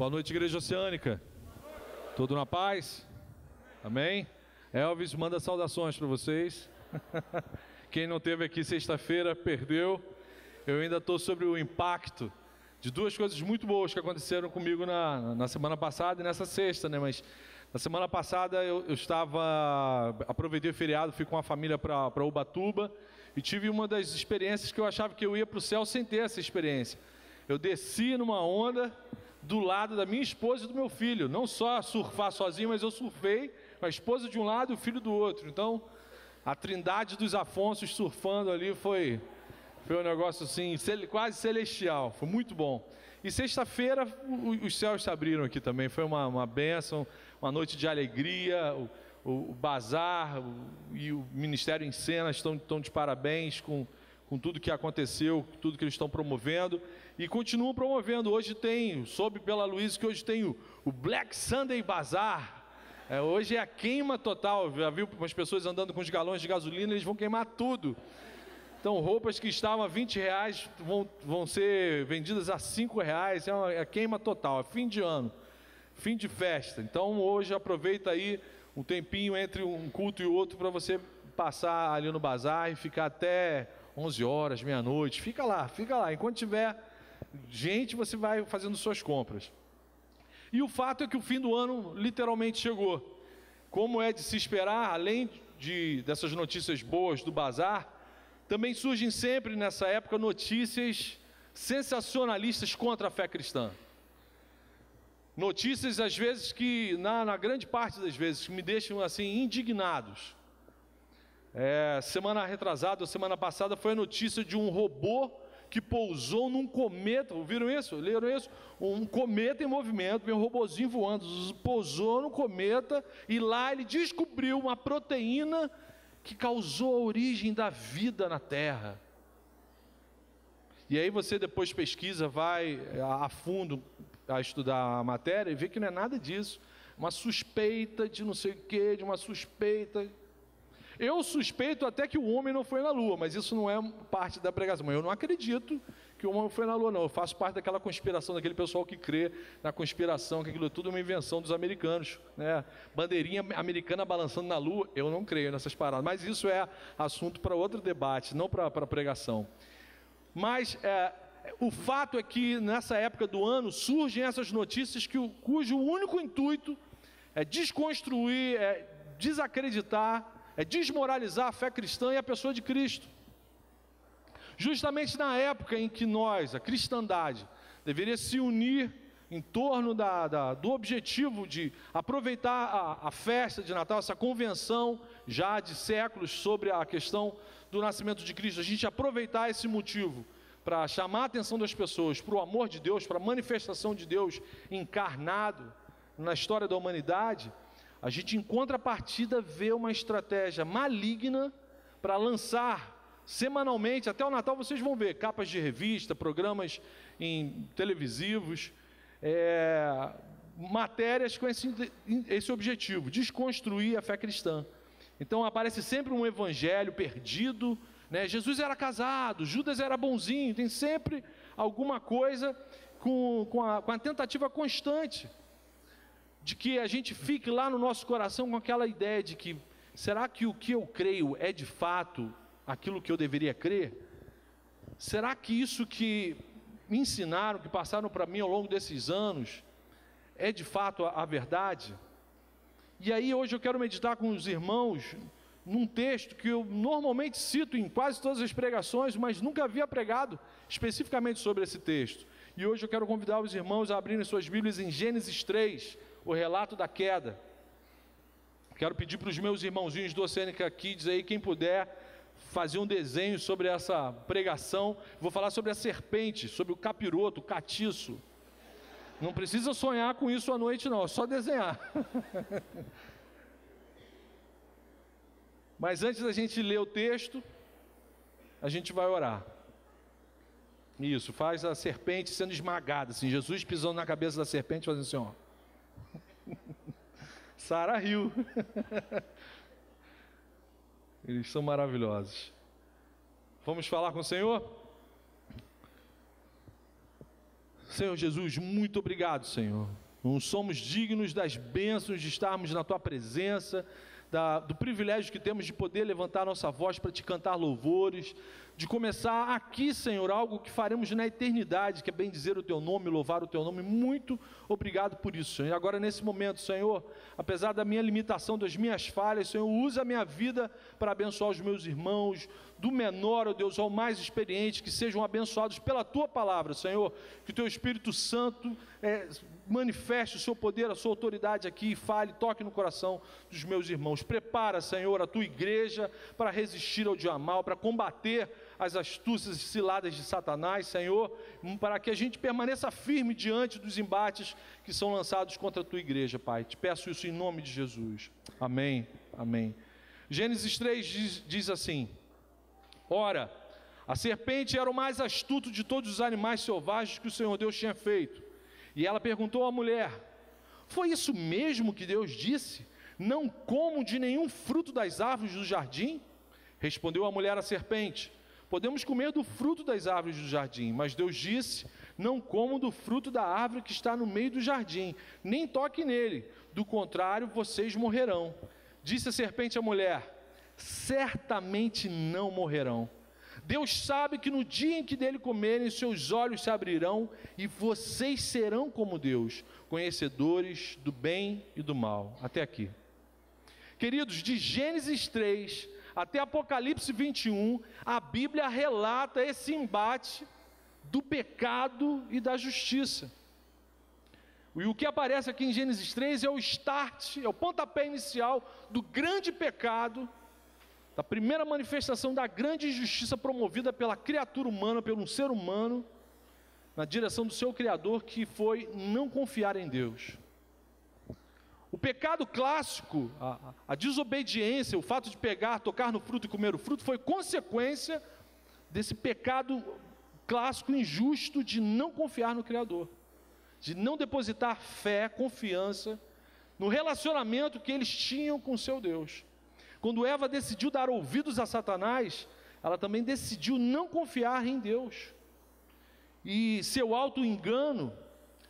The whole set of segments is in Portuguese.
Boa noite, Igreja Oceânica. Tudo na paz? Amém? Elvis manda saudações para vocês. Quem não esteve aqui sexta-feira perdeu. Eu ainda estou sobre o impacto de duas coisas muito boas que aconteceram comigo na semana passada e nessa sexta, né? Mas na semana passada eu aproveitei o feriado, fui com a família para Ubatuba e tive uma das experiências que eu achava que eu ia para o céu sem ter essa experiência. Eu desci numa onda do lado da minha esposa e do meu filho. Não só surfar sozinho, mas eu surfei com a esposa de um lado e o filho do outro. Então, a trindade dos Afonsos surfando ali foi um negócio assim, quase celestial. Foi muito bom. E sexta-feira, os céus se abriram aqui também. Foi uma bênção, uma noite de alegria. O bazar e o Ministério em Cena estão de parabéns com tudo que aconteceu, tudo que eles estão promovendo e continuam promovendo. Hoje soube pela Luísa que hoje tem o Black Sunday Bazar. Hoje é a queima total. Já viu umas pessoas andando com os galões de gasolina, eles vão queimar tudo. Então roupas que estavam a R$20 vão ser vendidas a R$5. É a queima total, é fim de ano, fim de festa. Então hoje aproveita aí um tempinho entre um culto e outro para você passar ali no bazar e ficar até 11 horas, meia-noite, fica lá. Enquanto tiver gente, você vai fazendo suas compras. E o fato é que o fim do ano literalmente chegou. Como é de se esperar, além dessas notícias boas do bazar, também surgem sempre nessa época notícias sensacionalistas contra a fé cristã. Notícias, às vezes, que, na grande parte das vezes, que me deixam assim indignados. Semana retrasada, ou semana passada, foi a notícia de um robô que pousou num cometa. Ouviram isso? Leram isso? Um cometa em movimento, um robozinho voando, pousou no cometa e lá ele descobriu uma proteína que causou a origem da vida na Terra. E aí você depois pesquisa, vai a fundo a estudar a matéria e vê que não é nada disso. Uma suspeita de não sei o que, de uma suspeita. Eu suspeito até que o homem não foi na Lua, mas isso não é parte da pregação. Eu não acredito que o homem foi na Lua, não. Eu faço parte daquela conspiração, daquele pessoal que crê na conspiração, que aquilo tudo é uma invenção dos americanos, né? Bandeirinha americana balançando na Lua, eu não creio nessas paradas. Mas isso é assunto para outro debate, não para pregação. Mas o fato é que nessa época do ano surgem essas notícias cujo único intuito é desconstruir, desacreditar, desmoralizar a fé cristã e a pessoa de Cristo. Justamente na época em que a cristandade, deveria se unir em torno do objetivo de aproveitar a festa de Natal, essa convenção já de séculos sobre a questão do nascimento de Cristo, a gente aproveitar esse motivo para chamar a atenção das pessoas para o amor de Deus, para a manifestação de Deus encarnado na história da humanidade. A gente, em contrapartida, vê uma estratégia maligna para lançar semanalmente, até o Natal vocês vão ver, capas de revista, programas televisivos, matérias com esse objetivo, desconstruir a fé cristã. Então aparece sempre um evangelho perdido, né? Jesus era casado, Judas era bonzinho, tem sempre alguma coisa com a tentativa constante de que a gente fique lá no nosso coração com aquela ideia de que, será que o que eu creio é de fato aquilo que eu deveria crer? Será que isso que me ensinaram, que passaram para mim ao longo desses anos, é de fato a verdade? E aí hoje eu quero meditar com os irmãos num texto que eu normalmente cito em quase todas as pregações, mas nunca havia pregado especificamente sobre esse texto. E hoje eu quero convidar os irmãos a abrirem suas Bíblias em Gênesis 3, o relato da queda. Quero pedir para os meus irmãozinhos do Oceânica Kids aí, quem puder, fazer um desenho sobre essa pregação. Vou falar sobre a serpente, sobre o capiroto, o catiço. Não precisa sonhar com isso à noite não, é só desenhar. Mas antes da gente ler o texto, a gente vai orar. Isso, faz a serpente sendo esmagada, assim, Jesus pisando na cabeça da serpente, fazendo assim, ó. Sara riu. Eles são maravilhosos. Vamos falar com o Senhor? Senhor Jesus, muito obrigado, Senhor. Não somos dignos das bênçãos de estarmos na Tua presença, do privilégio que temos de poder levantar nossa voz para Te cantar louvores, de começar aqui, Senhor, algo que faremos na eternidade, que é bendizer o Teu nome, louvar o Teu nome. Muito obrigado por isso, Senhor. E agora nesse momento, Senhor, apesar da minha limitação, das minhas falhas, Senhor, usa a minha vida para abençoar os meus irmãos, do menor, ó Deus, ao mais experiente, que sejam abençoados pela Tua palavra, Senhor, que o Teu Espírito Santo manifeste o Seu poder, a Sua autoridade aqui, e fale, toque no coração dos meus irmãos. Prepara, Senhor, a Tua igreja para resistir ao dia mal, para combater as astúcias e ciladas de Satanás, Senhor, para que a gente permaneça firme diante dos embates que são lançados contra a Tua igreja, Pai. Te peço isso em nome de Jesus. Amém, amém. Gênesis 3 diz assim: ora, a serpente era o mais astuto de todos os animais selvagens que o Senhor Deus tinha feito. E ela perguntou à mulher: foi isso mesmo que Deus disse? Não como de nenhum fruto das árvores do jardim? Respondeu a mulher à serpente: podemos comer do fruto das árvores do jardim, mas Deus disse: não comam do fruto da árvore que está no meio do jardim, nem toque nele, do contrário vocês morrerão. Disse a serpente à mulher: certamente não morrerão. Deus sabe que no dia em que dele comerem, seus olhos se abrirão e vocês serão como Deus, conhecedores do bem e do mal. Até aqui. Queridos, de Gênesis 3 até Apocalipse 21, a Bíblia relata esse embate do pecado e da justiça. E o que aparece aqui em Gênesis 3 é o start, é o pontapé inicial do grande pecado, da primeira manifestação da grande injustiça promovida pela criatura humana, pelo ser humano, na direção do seu Criador, que foi não confiar em Deus. O pecado clássico, a desobediência, o fato de pegar, tocar no fruto e comer o fruto, foi consequência desse pecado clássico injusto de não confiar no Criador, de não depositar fé, confiança no relacionamento que eles tinham com o seu Deus. Quando Eva decidiu dar ouvidos a Satanás, ela também decidiu não confiar em Deus. E seu auto-engano,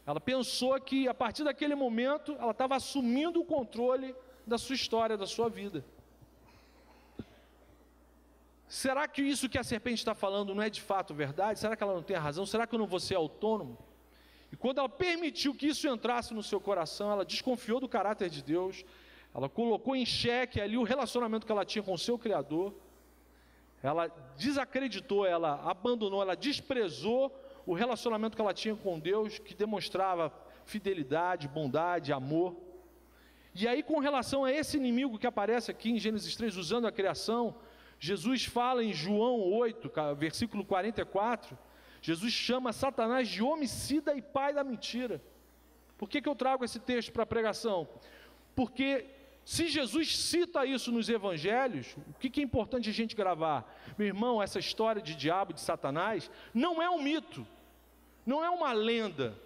ela pensou que a partir daquele momento, ela estava assumindo o controle da sua história, da sua vida. Será que isso que a serpente está falando não é de fato verdade? Será que ela não tem razão? Será que eu não vou ser autônomo? E quando ela permitiu que isso entrasse no seu coração, ela desconfiou do caráter de Deus, ela colocou em xeque ali o relacionamento que ela tinha com o seu Criador, ela desacreditou, ela abandonou, ela desprezou o relacionamento que ela tinha com Deus, que demonstrava fidelidade, bondade, amor. E aí, com relação a esse inimigo que aparece aqui em Gênesis 3, usando a criação, Jesus fala em João 8, versículo 44, Jesus chama Satanás de homicida e pai da mentira. Por que eu trago esse texto para a pregação? Porque se Jesus cita isso nos evangelhos, o que é importante a gente gravar? Meu irmão, essa história de diabo, de Satanás, não é um mito, não é uma lenda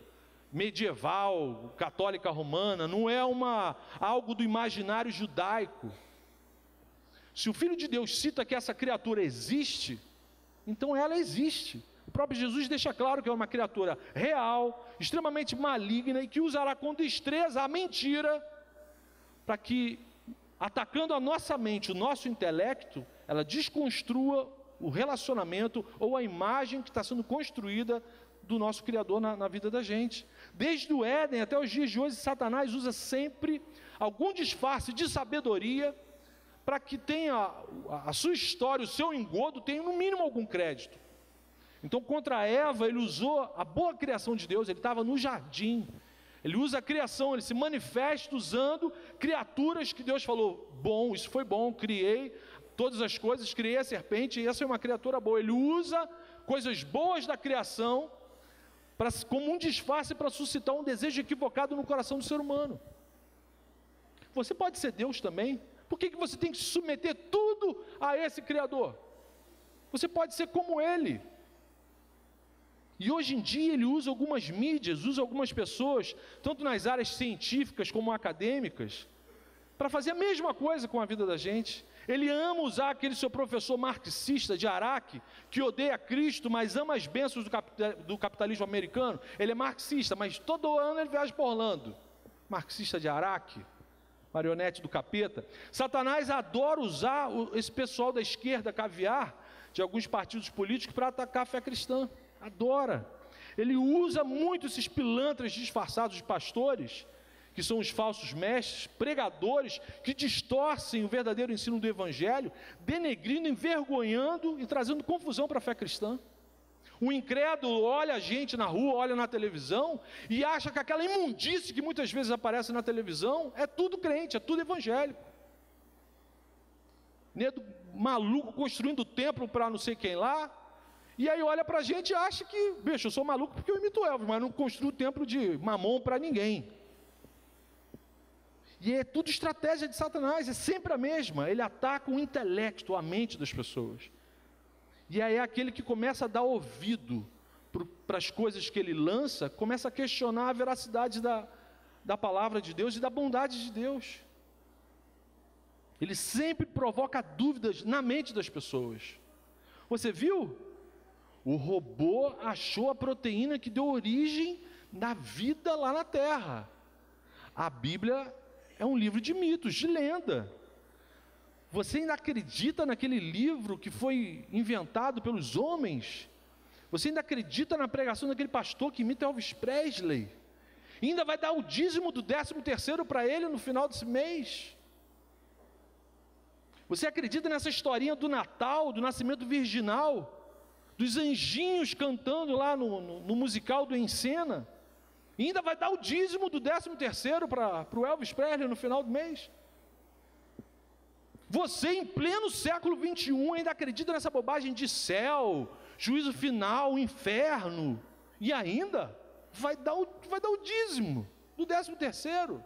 medieval, católica romana, não é algo do imaginário judaico. Se o Filho de Deus cita que essa criatura existe, então ela existe. O próprio Jesus deixa claro que é uma criatura real, extremamente maligna e que usará com destreza a mentira para que, atacando a nossa mente, o nosso intelecto, ela desconstrua o relacionamento ou a imagem que está sendo construída do nosso Criador na vida da gente. Desde o Éden até os dias de hoje, Satanás usa sempre algum disfarce de sabedoria para que tenha a sua história, o seu engodo, tenha no mínimo algum crédito. Então, contra Eva, ele usou a boa criação de Deus, ele estava no jardim. Ele usa a criação, ele se manifesta usando criaturas que Deus falou: bom, isso foi bom, criei todas as coisas, criei a serpente, e essa é uma criatura boa. Ele usa coisas boas da criação como um disfarce para suscitar um desejo equivocado no coração do ser humano. Você pode ser Deus também. Por que você tem que submeter tudo a esse Criador? Você pode ser como Ele. E hoje em dia ele usa algumas mídias, usa algumas pessoas, tanto nas áreas científicas como acadêmicas, para fazer a mesma coisa com a vida da gente. Ele ama usar aquele seu professor marxista de Araque, que odeia Cristo, mas ama as bênçãos do capitalismo americano. Ele é marxista, mas todo ano ele viaja para Orlando. Marxista de Araque, marionete do capeta. Satanás adora usar esse pessoal da esquerda caviar, de alguns partidos políticos, para atacar a fé cristã. Adora. Ele usa muito esses pilantras disfarçados de pastores, que são os falsos mestres, pregadores, que distorcem o verdadeiro ensino do Evangelho, denegrindo, envergonhando e trazendo confusão para a fé cristã. O incrédulo olha a gente na rua, olha na televisão, e acha que aquela imundície que muitas vezes aparece na televisão, é tudo crente, é tudo evangélico. Nego maluco construindo templo para não sei quem lá, e aí olha para a gente e acha que, bicho, eu sou maluco porque eu imito Elvis, mas não construo templo de Mamon para ninguém. E é tudo estratégia de Satanás, é sempre a mesma. Ele ataca o intelecto, a mente das pessoas. E aí aquele que começa a dar ouvido para as coisas que ele lança, começa a questionar a veracidade da palavra de Deus e da bondade de Deus. Ele sempre provoca dúvidas na mente das pessoas. Você viu? O robô achou a proteína que deu origem na vida lá na Terra. A Bíblia é um livro de mitos, de lenda. Você ainda acredita naquele livro que foi inventado pelos homens? Você ainda acredita na pregação daquele pastor que imita Elvis Presley? E ainda vai dar o dízimo do 13º para ele no final desse mês? Você acredita nessa historinha do Natal, do nascimento virginal, dos anjinhos cantando lá no musical do Encena? E ainda vai dar o dízimo do 13º para o Elvis Presley no final do mês? Você, em pleno século 21, ainda acredita nessa bobagem de céu, juízo final, inferno, e ainda vai dar o dízimo do 13º.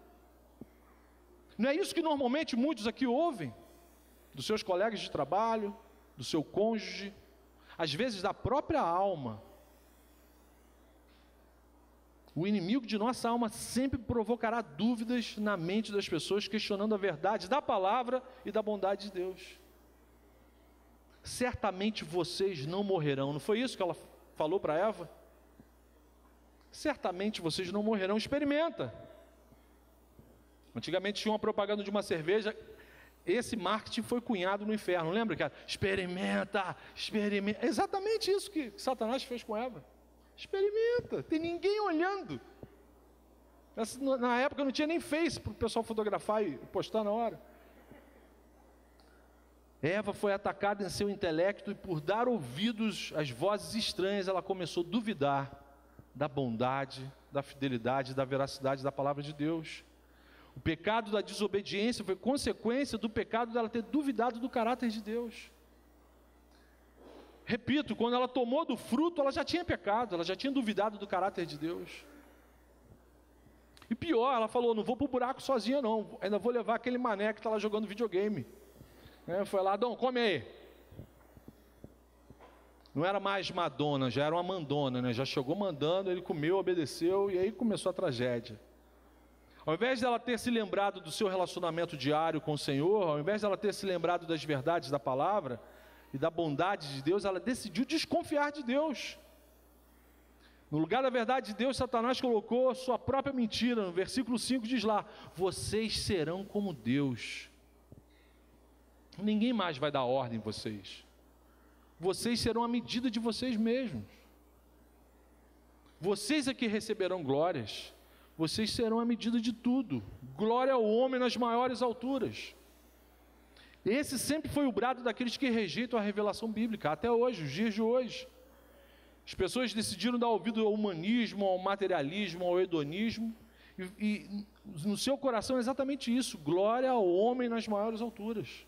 Não é isso que normalmente muitos aqui ouvem dos seus colegas de trabalho, do seu cônjuge, às vezes da própria alma. O inimigo de nossa alma sempre provocará dúvidas na mente das pessoas, questionando a verdade da palavra e da bondade de Deus. Certamente vocês não morrerão. Não foi isso que ela falou para Eva? Certamente vocês não morrerão. Experimenta. Antigamente tinha uma propaganda de uma cerveja. Esse marketing foi cunhado no inferno. Lembra que era, experimenta, experimenta. É exatamente isso que Satanás fez com Eva. Experimenta, tem ninguém olhando. Na época não tinha nem Face para o pessoal fotografar e postar na hora. Eva foi atacada em seu intelecto e por dar ouvidos às vozes estranhas, ela começou a duvidar da bondade, da fidelidade, da veracidade da palavra de Deus. O pecado da desobediência foi consequência do pecado dela ter duvidado do caráter de Deus. Repito, quando ela tomou do fruto, ela já tinha pecado, ela já tinha duvidado do caráter de Deus. E pior, ela falou, não vou para o buraco sozinha não, ainda vou levar aquele mané que está lá jogando videogame. Foi lá, Adão, come aí. Não era mais Madonna, já era uma mandona, né? Já chegou mandando, ele comeu, obedeceu, e aí começou a tragédia. Ao invés dela ter se lembrado do seu relacionamento diário com o Senhor, ao invés dela ter se lembrado das verdades da palavra e da bondade de Deus, ela decidiu desconfiar de Deus. No lugar da verdade de Deus, Satanás colocou sua própria mentira. No versículo 5 diz lá, vocês serão como Deus. Ninguém mais vai dar ordem em vocês. Vocês serão a medida de vocês mesmos. Vocês é que receberão glórias. Vocês serão a medida de tudo. Glória ao homem nas maiores alturas. Esse sempre foi o brado daqueles que rejeitam a revelação bíblica, até hoje, os dias de hoje. As pessoas decidiram dar ouvido ao humanismo, ao materialismo, ao hedonismo, e no seu coração é exatamente isso, glória ao homem nas maiores alturas.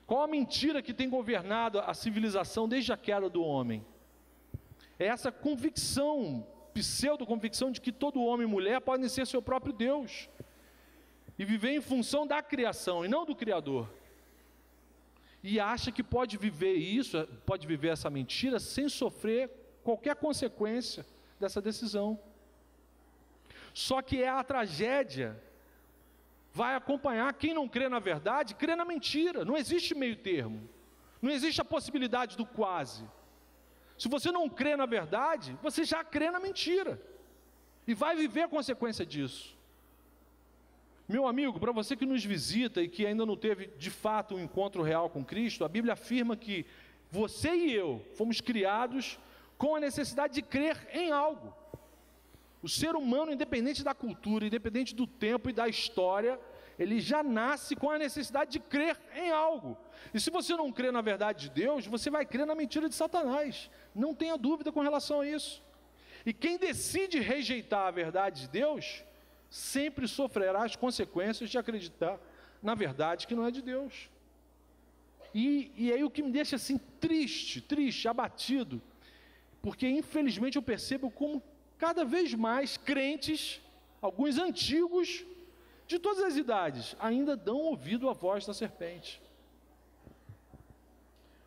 Qual a mentira que tem governado a civilização desde a queda do homem? É essa convicção, pseudo-convicção de que todo homem e mulher podem ser seu próprio Deus e viver em função da criação e não do Criador. E acha que pode viver isso, pode viver essa mentira sem sofrer qualquer consequência dessa decisão. Só que é a tragédia vai acompanhar. Quem não crê na verdade, crê na mentira. Não existe meio termo. Não existe a possibilidade do quase. Se você não crê na verdade, você já crê na mentira. E vai viver a consequência disso. Meu amigo, para você que nos visita e que ainda não teve de fato um encontro real com Cristo, a Bíblia afirma que você e eu fomos criados com a necessidade de crer em algo. O ser humano, independente da cultura, independente do tempo e da história, ele já nasce com a necessidade de crer em algo. E se você não crê na verdade de Deus, você vai crer na mentira de Satanás. Não tenha dúvida com relação a isso. E quem decide rejeitar a verdade de Deus, sempre sofrerá as consequências de acreditar na verdade que não é de Deus. E aí o que me deixa assim triste, abatido, porque infelizmente eu percebo como cada vez mais crentes, alguns antigos, de todas as idades, ainda dão ouvido à voz da serpente.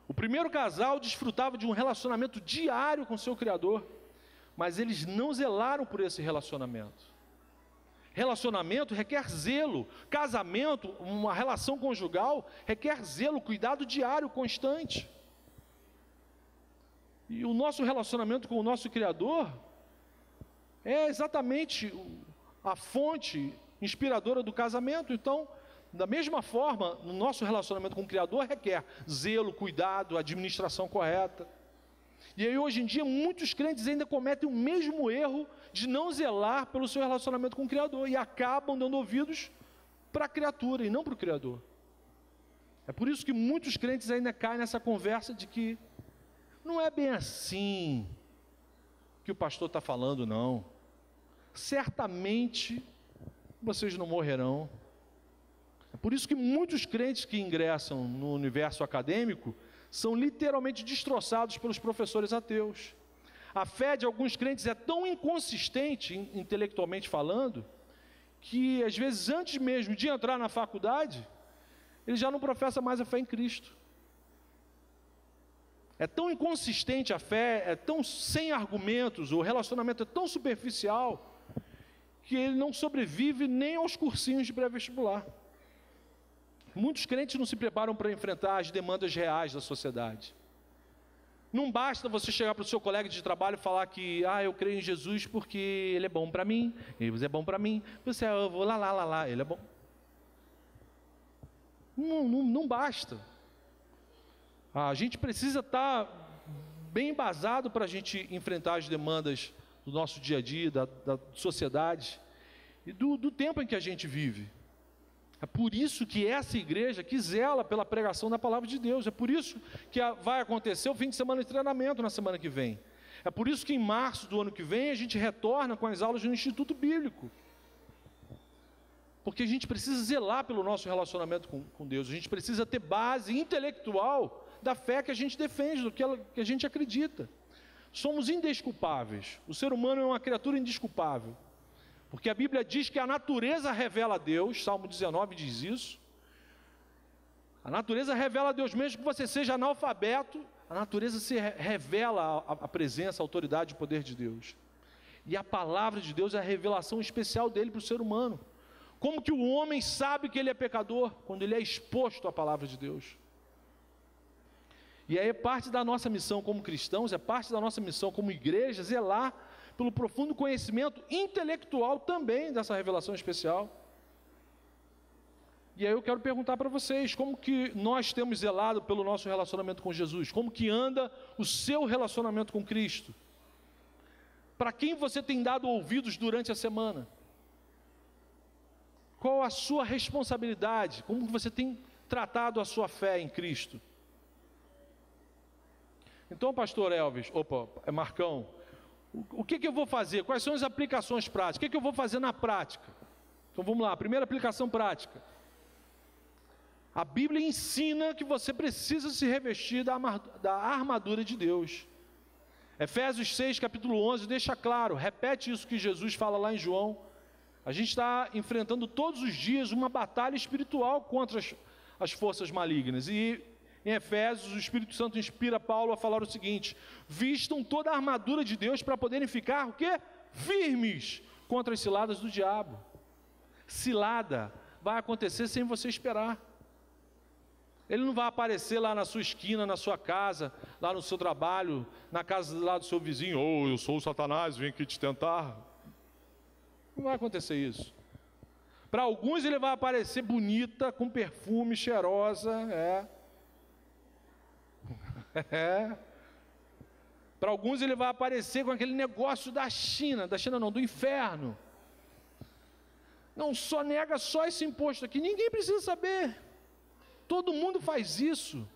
O primeiro casal desfrutava de um relacionamento diário com seu Criador, mas eles não zelaram por esse relacionamento. Relacionamento requer zelo. Casamento, uma relação conjugal, requer zelo, cuidado diário, constante. E o nosso relacionamento com o nosso Criador é exatamente a fonte inspiradora do casamento. Então, da mesma forma, no nosso relacionamento com o Criador requer zelo, cuidado, administração correta. E aí hoje em dia muitos crentes ainda cometem o mesmo erro de não zelar pelo seu relacionamento com o Criador e acabam dando ouvidos para a criatura e não para o Criador. É por isso que muitos crentes ainda caem nessa conversa de que não é bem assim que o pastor está falando, não. Certamente vocês não morrerão. É por isso que muitos crentes que ingressam no universo acadêmico são literalmente destroçados pelos professores ateus. A fé de alguns crentes é tão inconsistente, intelectualmente falando, que às vezes antes mesmo de entrar na faculdade, ele já não professa mais a fé em Cristo. É tão inconsistente a fé, é tão sem argumentos, o relacionamento é tão superficial, que ele não sobrevive nem aos cursinhos de pré-vestibular. Muitos crentes não se preparam para enfrentar as demandas reais da sociedade. Não basta você chegar para o seu colega de trabalho e falar que eu creio em Jesus porque ele é bom para mim, ele é bom para mim, eu vou lá, ele é bom. Não basta. A gente precisa estar bem embasado para a gente enfrentar as demandas do nosso dia a dia, da sociedade e do tempo em que a gente vive. É por isso que essa igreja que zela pela pregação da palavra de Deus. É por isso que vai acontecer o fim de semana de treinamento na semana que vem. É por isso que em março do ano que vem a gente retorna com as aulas no Instituto Bíblico. Porque a gente precisa zelar pelo nosso relacionamento com Deus. A gente precisa ter base intelectual da fé que a gente defende, do que a gente acredita. Somos indesculpáveis. O ser humano é uma criatura indesculpável. Porque a Bíblia diz que a natureza revela a Deus, Salmo 19 diz isso. A natureza revela a Deus, mesmo que você seja analfabeto, a natureza se revela a presença, a autoridade e o poder de Deus. E a palavra de Deus é a revelação especial dele para o ser humano. Como que o homem sabe que ele é pecador? Quando ele é exposto à palavra de Deus. E aí é parte da nossa missão como cristãos, é parte da nossa missão como igreja, zelar pelo profundo conhecimento intelectual também dessa revelação especial. E aí eu quero perguntar para vocês, como que nós temos zelado pelo nosso relacionamento com Jesus? Como que anda o seu relacionamento com Cristo? Para quem você tem dado ouvidos durante a semana? Qual a sua responsabilidade? Como que você tem tratado a sua fé em Cristo? Então, pastor Elvis, Marcão, o que eu vou fazer? Quais são as aplicações práticas? O que eu vou fazer na prática? Então vamos lá, primeira aplicação prática. A Bíblia ensina que você precisa se revestir da armadura de Deus. Efésios 6, capítulo 11, deixa claro, repete isso que Jesus fala lá em João. A gente está enfrentando todos os dias uma batalha espiritual contra as forças malignas. E em Efésios, o Espírito Santo inspira Paulo a falar o seguinte: vistam toda a armadura de Deus para poderem ficar, o quê? Firmes contra as ciladas do diabo. Cilada vai acontecer sem você esperar. Ele não vai aparecer lá na sua esquina, na sua casa, lá no seu trabalho, na casa lá do seu vizinho. Oh, eu sou o Satanás, vim aqui te tentar. Não vai acontecer isso. Para alguns ele vai aparecer bonita, com perfume, cheirosa, Para alguns ele vai aparecer com aquele negócio da China não, do inferno. Não, só nega só esse imposto aqui, ninguém precisa saber. Todo mundo faz isso.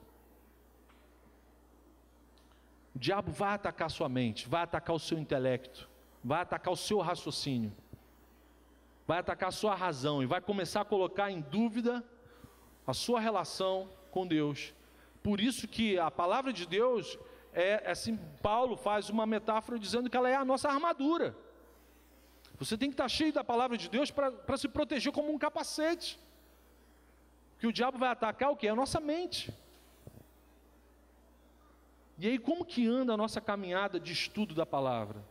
O diabo vai atacar sua mente, vai atacar o seu intelecto, vai atacar o seu raciocínio, vai atacar a sua razão e vai começar a colocar em dúvida a sua relação com Deus. Por isso que a palavra de Deus assim, Paulo faz uma metáfora dizendo que ela é a nossa armadura. Você tem que estar cheio da palavra de Deus para se proteger como um capacete. Que o diabo vai atacar o quê? A nossa mente. E aí, como que anda a nossa caminhada de estudo da palavra?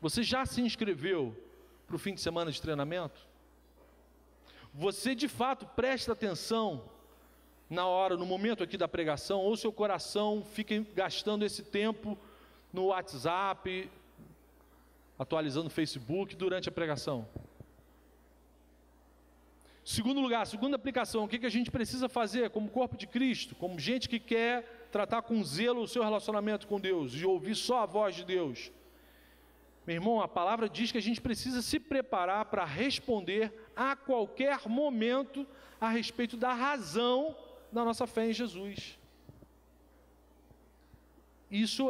Você já se inscreveu para o fim de semana de treinamento? Você de fato presta atenção na hora, no momento aqui da pregação, ou seu coração fica gastando esse tempo no WhatsApp, atualizando o Facebook durante a pregação? Segundo lugar, segunda aplicação, o que a gente precisa fazer como corpo de Cristo, como gente que quer tratar com zelo o seu relacionamento com Deus e ouvir só a voz de Deus? Meu irmão, a palavra diz que a gente precisa se preparar para responder a qualquer momento a respeito da razão da nossa fé em Jesus. Isso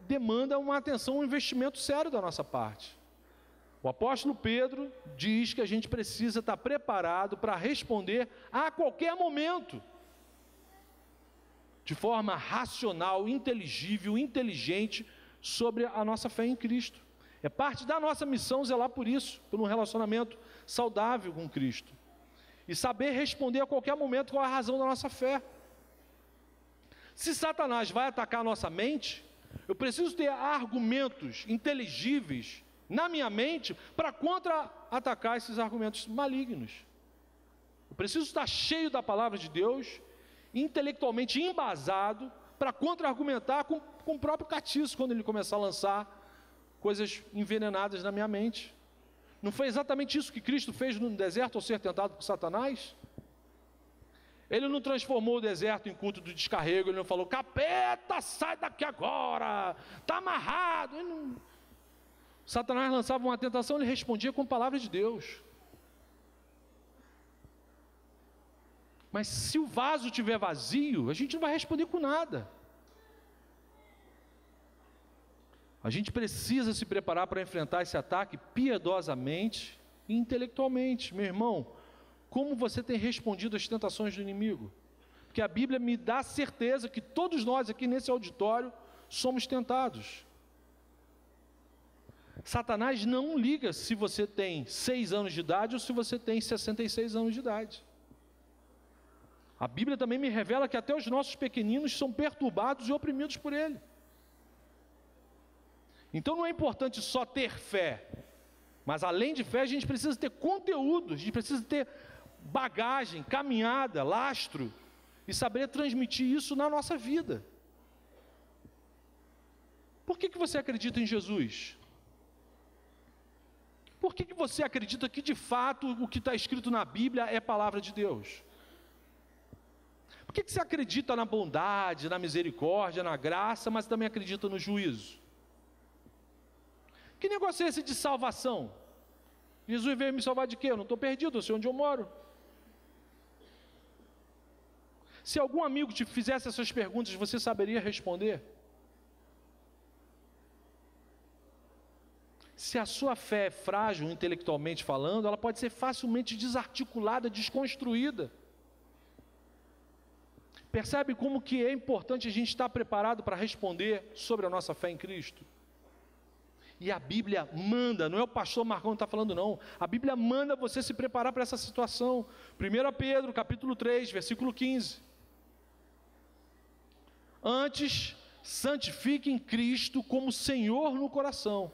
demanda uma atenção, um investimento sério da nossa parte. O apóstolo Pedro diz que a gente precisa estar preparado para responder a qualquer momento, de forma racional, inteligível, inteligente, sobre a nossa fé em Cristo. É parte da nossa missão zelar por isso, por um relacionamento saudável com Cristo. E saber responder a qualquer momento qual é a razão da nossa fé. Se Satanás vai atacar a nossa mente, eu preciso ter argumentos inteligíveis na minha mente para contra-atacar esses argumentos malignos. Eu preciso estar cheio da palavra de Deus, intelectualmente embasado, para contra-argumentar com o próprio Catiço, quando ele começar a lançar coisas envenenadas na minha mente. Não foi exatamente isso que Cristo fez no deserto ao ser tentado por Satanás? Ele não transformou o deserto em culto do descarrego, ele não falou, capeta, sai daqui agora, está amarrado. Satanás lançava uma tentação, ele respondia com a palavra de Deus. Mas se o vaso estiver vazio, a gente não vai responder com nada. A gente precisa se preparar para enfrentar esse ataque piedosamente e intelectualmente. Meu irmão, como você tem respondido às tentações do inimigo? Porque a Bíblia me dá certeza que todos nós aqui nesse auditório somos tentados. Satanás não liga se você tem 6 anos de idade ou se você tem 66 anos de idade. A Bíblia também me revela que até os nossos pequeninos são perturbados e oprimidos por ele. Então não é importante só ter fé, mas além de fé a gente precisa ter conteúdo, a gente precisa ter bagagem, caminhada, lastro, e saber transmitir isso na nossa vida. Por que você acredita em Jesus? Por que você acredita que de fato o que está escrito na Bíblia é palavra de Deus? Por que você acredita na bondade, na misericórdia, na graça, mas também acredita no juízo? Que negócio é esse de salvação? Jesus veio me salvar de quê? Eu não estou perdido, eu sei onde eu moro. Se algum amigo te fizesse essas perguntas, você saberia responder? Se a sua fé é frágil, intelectualmente falando, ela pode ser facilmente desarticulada, desconstruída. Percebe como que é importante a gente estar preparado para responder sobre a nossa fé em Cristo? E a Bíblia manda, não é o pastor Marcão que está falando não, a Bíblia manda você se preparar para essa situação. 1 Pedro, capítulo 3, versículo 15. Antes, santifiquem Cristo como Senhor no coração,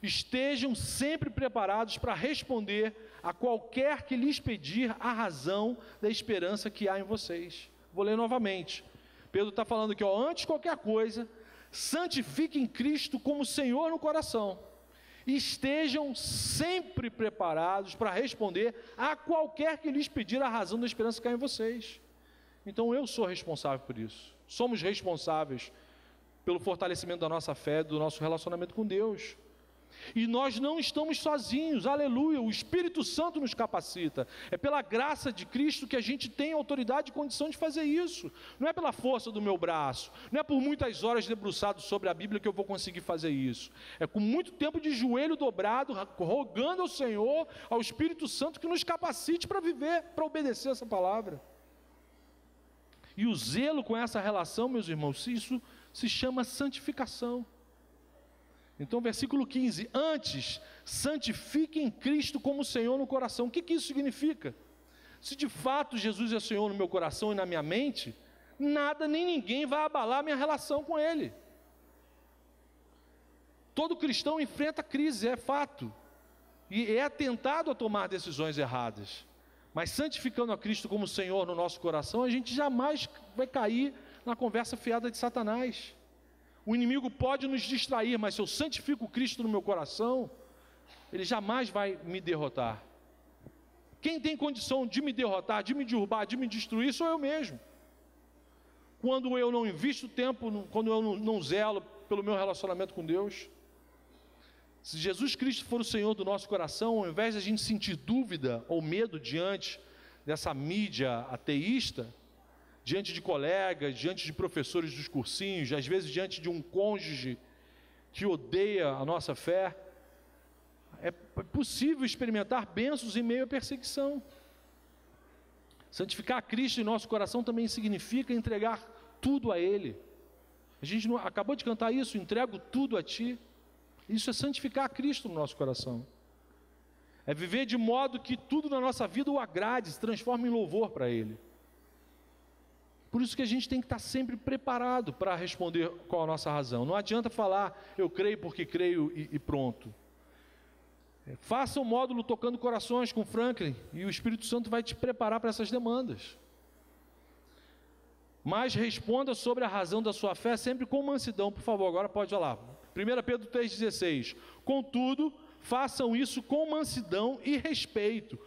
Estejam sempre preparados para responder a qualquer que lhes pedir a razão da esperança que há em vocês. Vou ler novamente. Pedro está falando aqui, antes de qualquer coisa, santifiquem Cristo como Senhor no coração. E estejam sempre preparados para responder a qualquer que lhes pedir a razão da esperança que há em vocês. Então eu sou responsável por isso. Somos responsáveis pelo fortalecimento da nossa fé, do nosso relacionamento com Deus. E nós não estamos sozinhos, aleluia, o Espírito Santo nos capacita. É pela graça de Cristo que a gente tem autoridade e condição de fazer isso. Não é pela força do meu braço, não é por muitas horas debruçado sobre a Bíblia que eu vou conseguir fazer isso. É com muito tempo de joelho dobrado, rogando ao Senhor, ao Espírito Santo, que nos capacite para viver, para obedecer essa palavra. E o zelo com essa relação, meus irmãos, isso se chama santificação. Então, versículo 15, antes, santifiquem Cristo como Senhor no coração. O que isso significa? Se de fato Jesus é Senhor no meu coração e na minha mente, nada nem ninguém vai abalar minha relação com Ele. Todo cristão enfrenta crise, é fato, e é tentado a tomar decisões erradas, mas santificando a Cristo como Senhor no nosso coração, a gente jamais vai cair na conversa fiada de Satanás. O inimigo pode nos distrair, mas se eu santifico Cristo no meu coração, ele jamais vai me derrotar. Quem tem condição de me derrotar, de me derrubar, de me destruir, sou eu mesmo. Quando eu não invisto tempo, quando eu não zelo pelo meu relacionamento com Deus. Se Jesus Cristo for o Senhor do nosso coração, ao invés de a gente sentir dúvida ou medo diante dessa mídia ateísta, diante de colegas, diante de professores dos cursinhos, às vezes diante de um cônjuge que odeia a nossa fé, é possível experimentar bênçãos em meio à perseguição. Santificar Cristo em nosso coração também significa entregar tudo a Ele. A gente acabou de cantar isso, entrego tudo a Ti. Isso é santificar Cristo no nosso coração. É viver de modo que tudo na nossa vida o agrade, se transforme em louvor para Ele. Por isso que a gente tem que estar sempre preparado para responder qual a nossa razão. Não adianta falar, eu creio porque creio e pronto. Faça o módulo Tocando Corações com Franklin e o Espírito Santo vai te preparar para essas demandas. Mas responda sobre a razão da sua fé sempre com mansidão, por favor. Agora pode falar. 1 Pedro 3,16. Contudo, façam isso com mansidão e respeito,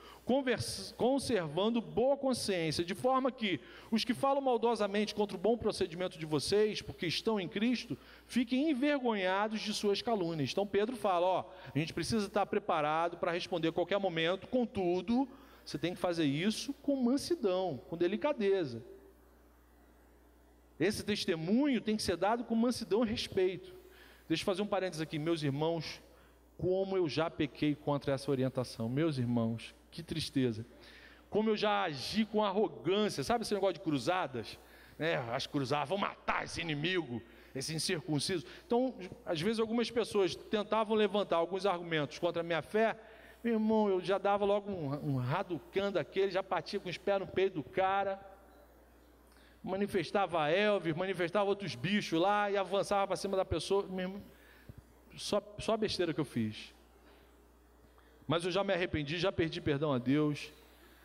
conservando boa consciência, de forma que os que falam maldosamente contra o bom procedimento de vocês, porque estão em Cristo, fiquem envergonhados de suas calúnias. Então Pedro fala, a gente precisa estar preparado para responder a qualquer momento, contudo, você tem que fazer isso com mansidão, com delicadeza. Esse testemunho tem que ser dado com mansidão e respeito. Deixa eu fazer um parênteses aqui, meus irmãos, como eu já pequei contra essa orientação, meus irmãos, que tristeza, como eu já agi com arrogância, sabe esse negócio de cruzadas, né? As cruzadas, vão matar esse inimigo, esse incircunciso. Então, às vezes algumas pessoas tentavam levantar alguns argumentos contra a minha fé, meu irmão, eu já dava logo um raducão daquele, já batia com os pés no peito do cara, manifestava Elvis, manifestava outros bichos lá, e avançava para cima da pessoa, meu irmão, só besteira que eu fiz. Mas eu já me arrependi, já pedi perdão a Deus,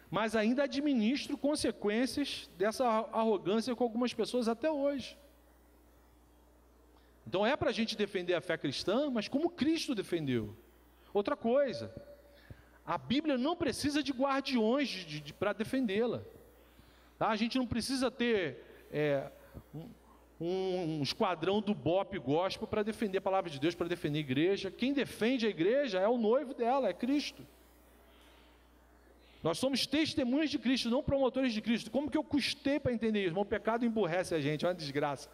mas ainda administro consequências dessa arrogância com algumas pessoas até hoje. Então é para a gente defender a fé cristã, mas como Cristo defendeu. Outra coisa, a Bíblia não precisa de guardiões para defendê-la. Tá? A gente não precisa ter um esquadrão do BOP gospel para defender a palavra de Deus, para defender a igreja. Quem defende a igreja é o noivo dela, é Cristo. Nós somos testemunhas de Cristo, não promotores de Cristo. Como que eu custei para entender isso? O pecado emburrece a gente, é uma desgraça.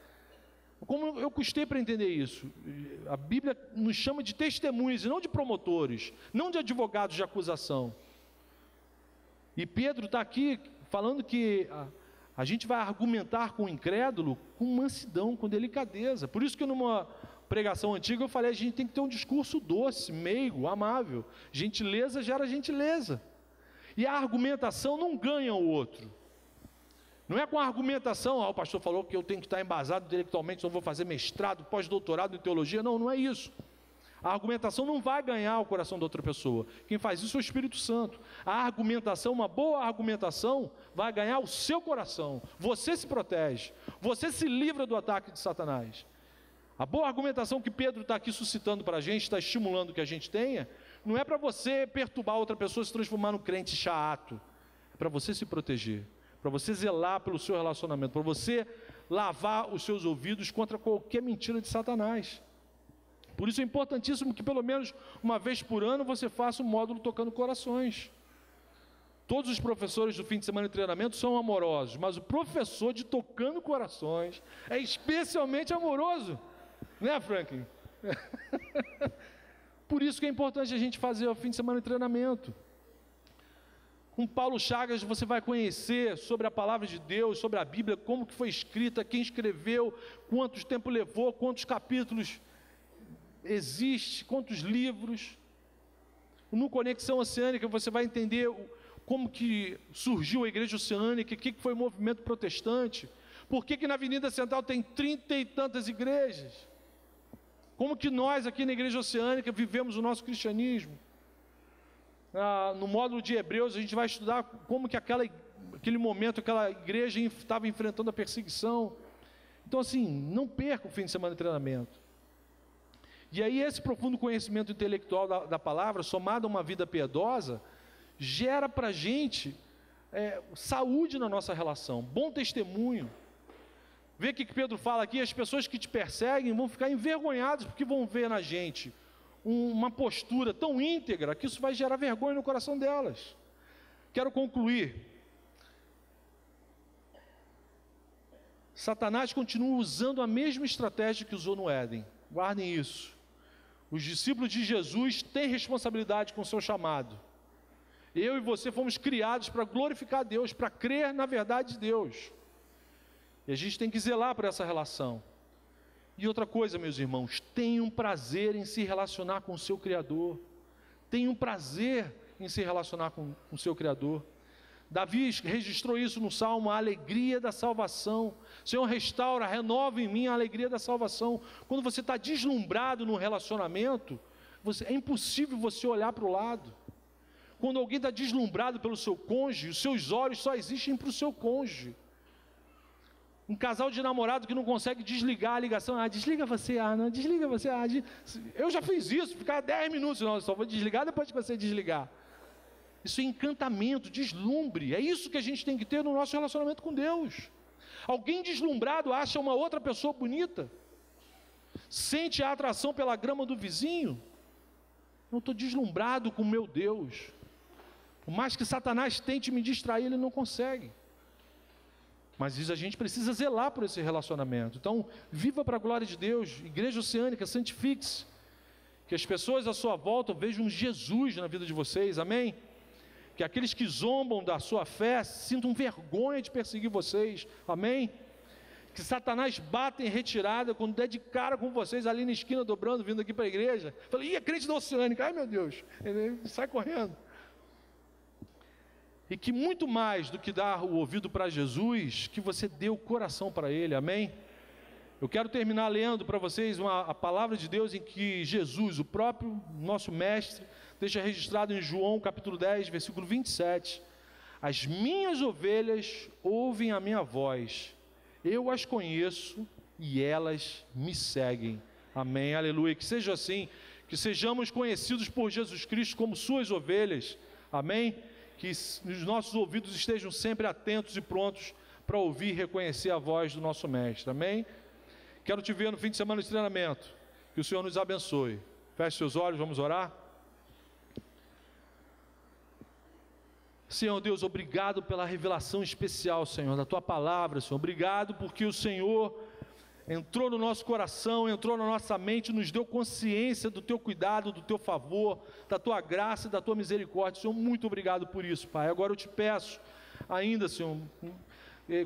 Como eu custei para entender isso? A Bíblia nos chama de testemunhas e não de promotores, não de advogados de acusação. E Pedro está aqui falando que a gente vai argumentar com o incrédulo com mansidão, com delicadeza. Por isso que numa pregação antiga eu falei, a gente tem que ter um discurso doce, meigo, amável. Gentileza gera gentileza. E a argumentação não ganha o outro. Não é com a argumentação, o pastor falou que eu tenho que estar embasado intelectualmente, senão vou fazer mestrado, pós-doutorado em teologia. Não, não é isso. A argumentação não vai ganhar o coração da outra pessoa. Quem faz isso é o Espírito Santo. A argumentação, uma boa argumentação, vai ganhar o seu coração. Você se protege. Você se livra do ataque de Satanás. A boa argumentação que Pedro está aqui suscitando para a gente, está estimulando que a gente tenha, não é para você perturbar outra pessoa, se transformar num crente chato. É para você se proteger. Para você zelar pelo seu relacionamento. Para você lavar os seus ouvidos contra qualquer mentira de Satanás. Por isso é importantíssimo que pelo menos uma vez por ano você faça um módulo tocando corações. Todos os professores do fim de semana de treinamento são amorosos, mas o professor de tocando corações é especialmente amoroso. Né, Franklin? Por isso que é importante a gente fazer o fim de semana de treinamento. Com Paulo Chagas você vai conhecer sobre a palavra de Deus, sobre a Bíblia, como que foi escrita, quem escreveu, quanto tempo levou, quantos capítulos existe, quantos livros. No Conexão Oceânica você vai entender como que surgiu a Igreja Oceânica, o que foi o movimento protestante, por que na Avenida Central tem 30 e tantas igrejas, como que nós aqui na Igreja Oceânica vivemos o nosso cristianismo. No módulo de Hebreus a gente vai estudar como que aquele momento, aquela igreja estava enfrentando a perseguição. Então assim, não perca o fim de semana de treinamento. E aí esse profundo conhecimento intelectual da palavra, somado a uma vida piedosa, gera para a gente saúde na nossa relação, bom testemunho. Vê o que Pedro fala aqui, as pessoas que te perseguem vão ficar envergonhadas, porque vão ver na gente uma postura tão íntegra, que isso vai gerar vergonha no coração delas. Quero concluir. Satanás continua usando a mesma estratégia que usou no Éden. Guardem isso. Os discípulos de Jesus têm responsabilidade com o seu chamado. Eu e você fomos criados para glorificar a Deus, para crer na verdade de Deus. E a gente tem que zelar por essa relação. E outra coisa, meus irmãos, tenham prazer em se relacionar com o seu Criador. Tenham prazer em se relacionar com o seu Criador. Davi registrou isso no Salmo, a alegria da salvação. Senhor, restaura, renova em mim a alegria da salvação. Quando você está deslumbrado no relacionamento, é impossível você olhar para o lado. Quando alguém está deslumbrado pelo seu cônjuge, os seus olhos só existem para o seu cônjuge. Um casal de namorado que não consegue desligar a ligação. Desliga você, não, desliga você. Eu já fiz isso, ficar 10 minutos, não, só vou desligar depois que você desligar. Isso é encantamento, deslumbre. É isso que a gente tem que ter no nosso relacionamento com Deus. Alguém deslumbrado acha uma outra pessoa bonita, sente a atração pela grama do vizinho. Não estou deslumbrado com o meu Deus. Por mais que Satanás tente me distrair, ele não consegue. Mas a gente precisa zelar por esse relacionamento. Então, viva para a glória de Deus. Igreja Oceânica, santifique-se. Que as pessoas à sua volta vejam Jesus na vida de vocês, amém? Que aqueles que zombam da sua fé sintam vergonha de perseguir vocês, amém? Que Satanás bata em retirada quando der de cara com vocês ali na esquina, dobrando, vindo aqui para a igreja. Fala, é crente da Oceânica, ai meu Deus, ele sai correndo. E que muito mais do que dar o ouvido para Jesus, que você dê o coração para Ele, amém? Eu quero terminar lendo para vocês a palavra de Deus em que Jesus, o próprio nosso mestre, deixa registrado em João capítulo 10, versículo 27. As minhas ovelhas ouvem a minha voz, eu as conheço e elas me seguem. Amém, aleluia. Que seja assim, que sejamos conhecidos por Jesus Cristo como suas ovelhas, amém? Que os nossos ouvidos estejam sempre atentos e prontos para ouvir e reconhecer a voz do nosso mestre, amém? Quero te ver no fim de semana de treinamento. Que o Senhor nos abençoe. Feche seus olhos, vamos orar. Senhor Deus, obrigado pela revelação especial, Senhor, da Tua palavra, Senhor. Obrigado porque o Senhor entrou no nosso coração, entrou na nossa mente, nos deu consciência do Teu cuidado, do Teu favor, da Tua graça e da Tua misericórdia. Senhor, muito obrigado por isso, Pai. Agora eu te peço ainda, Senhor,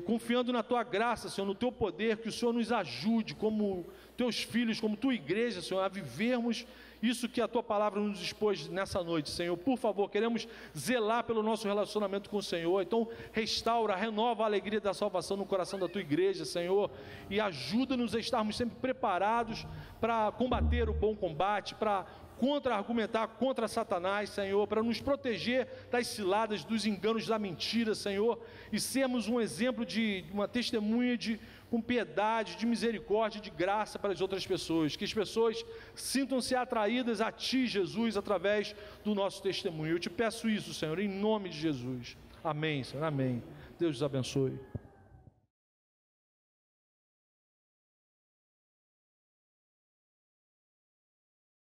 confiando na Tua graça, Senhor, no Teu poder, que o Senhor nos ajude como Teus filhos, como Tua igreja, Senhor, a vivermos isso que a Tua palavra nos expôs nessa noite, Senhor. Por favor, queremos zelar pelo nosso relacionamento com o Senhor. Então, restaura, renova a alegria da salvação no coração da Tua igreja, Senhor, e ajuda-nos a estarmos sempre preparados para combater o bom combate, para contra-argumentar contra Satanás, Senhor, para nos proteger das ciladas, dos enganos da mentira, Senhor, e sermos um exemplo de uma testemunha com piedade, de misericórdia, de graça para as outras pessoas, que as pessoas sintam-se atraídas a Ti, Jesus, através do nosso testemunho. Eu te peço isso, Senhor, em nome de Jesus. Amém, Senhor, amém. Deus os abençoe.